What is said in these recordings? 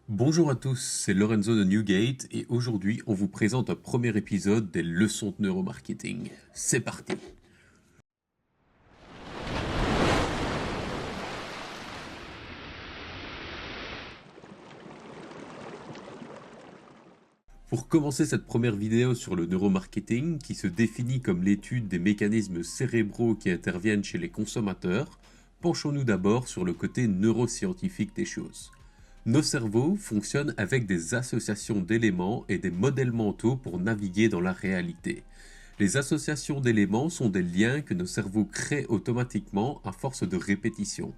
Bonjour à tous, c'est Lorenzo de Newgate et aujourd'hui on vous présente un premier épisode des leçons de neuromarketing. C'est parti. Pour commencer cette première vidéo sur le neuromarketing, qui se définit comme l'étude des mécanismes cérébraux qui interviennent chez les consommateurs, penchons-nous d'abord sur le côté neuroscientifique des choses. Nos cerveaux fonctionnent avec des associations d'éléments et des modèles mentaux pour naviguer dans la réalité. Les associations d'éléments sont des liens que nos cerveaux créent automatiquement à force de répétition.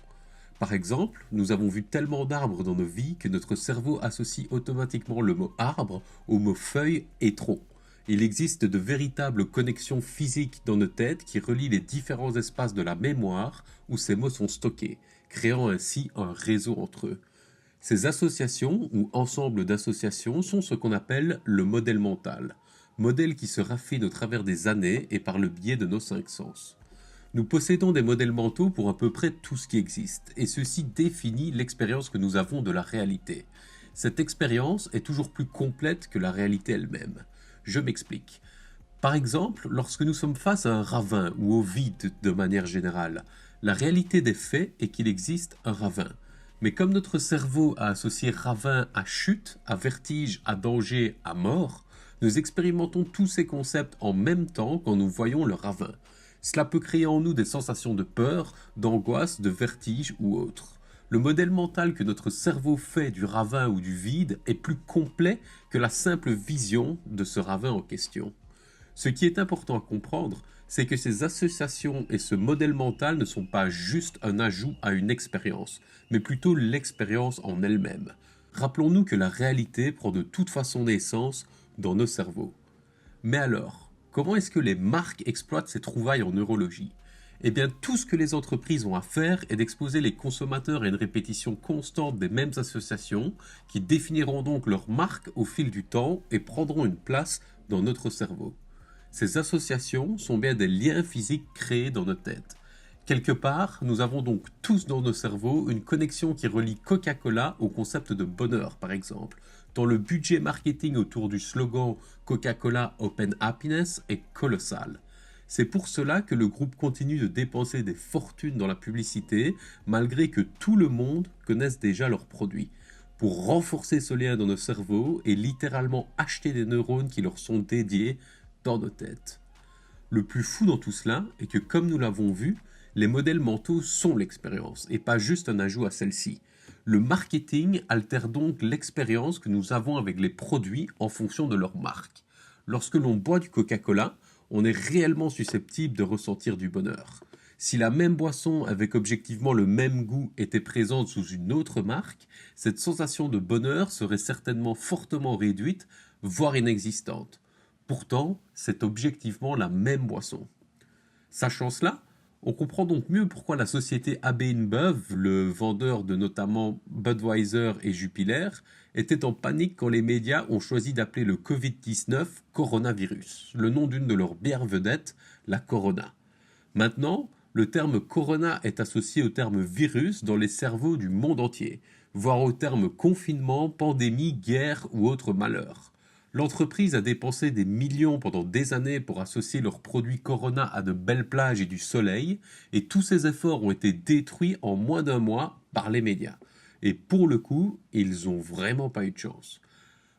Par exemple, nous avons vu tellement d'arbres dans nos vies que notre cerveau associe automatiquement le mot arbre au mot feuille et tronc. Il existe de véritables connexions physiques dans nos têtes qui relient les différents espaces de la mémoire où ces mots sont stockés, créant ainsi un réseau entre eux. Ces associations ou ensembles d'associations sont ce qu'on appelle le modèle mental, modèle qui se raffine au travers des années et par le biais de nos cinq sens. Nous possédons des modèles mentaux pour à peu près tout ce qui existe, et ceci définit l'expérience que nous avons de la réalité. Cette expérience est toujours plus complète que la réalité elle-même. Je m'explique. Par exemple, lorsque nous sommes face à un ravin ou au vide de manière générale, la réalité des faits est qu'il existe un ravin. Mais comme notre cerveau a associé ravin à chute, à vertige, à danger, à mort, nous expérimentons tous ces concepts en même temps quand nous voyons le ravin. Cela peut créer en nous des sensations de peur, d'angoisse, de vertige ou autre. Le modèle mental que notre cerveau fait du ravin ou du vide est plus complet que la simple vision de ce ravin en question. Ce qui est important à comprendre, c'est que ces associations et ce modèle mental ne sont pas juste un ajout à une expérience, mais plutôt l'expérience en elle-même. Rappelons-nous que la réalité prend de toute façon naissance dans nos cerveaux. Mais alors, comment est-ce que les marques exploitent ces trouvailles en neurologie? Eh bien, tout ce que les entreprises ont à faire est d'exposer les consommateurs à une répétition constante des mêmes associations qui définiront donc leur marque au fil du temps et prendront une place dans notre cerveau. Ces associations sont bien des liens physiques créés dans nos têtes. Quelque part, nous avons donc tous dans nos cerveaux une connexion qui relie Coca-Cola au concept de bonheur, par exemple, dont le budget marketing autour du slogan Coca-Cola Open Happiness est colossal. C'est pour cela que le groupe continue de dépenser des fortunes dans la publicité, malgré que tout le monde connaisse déjà leurs produits, pour renforcer ce lien dans nos cerveaux et littéralement acheter des neurones qui leur sont dédiés dans nos têtes. Le plus fou dans tout cela est que, comme nous l'avons vu, les modèles mentaux sont l'expérience et pas juste un ajout à celle-ci. Le marketing altère donc l'expérience que nous avons avec les produits en fonction de leur marque. Lorsque l'on boit du Coca-Cola, on est réellement susceptible de ressentir du bonheur. Si la même boisson avec objectivement le même goût était présente sous une autre marque, cette sensation de bonheur serait certainement fortement réduite, voire inexistante. Pourtant, c'est objectivement la même boisson. Sachant cela, on comprend donc mieux pourquoi la société AB InBev, le vendeur de notamment Budweiser et Jupiler, était en panique quand les médias ont choisi d'appeler le Covid-19 coronavirus, le nom d'une de leurs bières vedettes, la Corona. Maintenant, le terme Corona est associé au terme virus dans les cerveaux du monde entier, voire au terme confinement, pandémie, guerre ou autre malheur. L'entreprise a dépensé des millions pendant des années pour associer leurs produits Corona à de belles plages et du soleil, et tous ces efforts ont été détruits en moins d'un mois par les médias. Et pour le coup, ils ont vraiment pas eu de chance.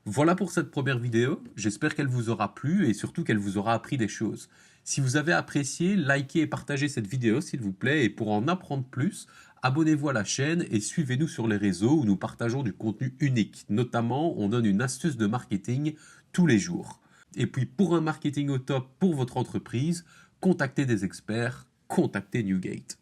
Voilà pour cette première vidéo, j'espère qu'elle vous aura plu et surtout qu'elle vous aura appris des choses. Si vous avez apprécié, likez et partagez cette vidéo s'il vous plaît et pour en apprendre plus, abonnez-vous à la chaîne et suivez-nous sur les réseaux où nous partageons du contenu unique. Notamment, on donne une astuce de marketing tous les jours. Et puis pour un marketing au top pour votre entreprise, contactez des experts, contactez Newgate.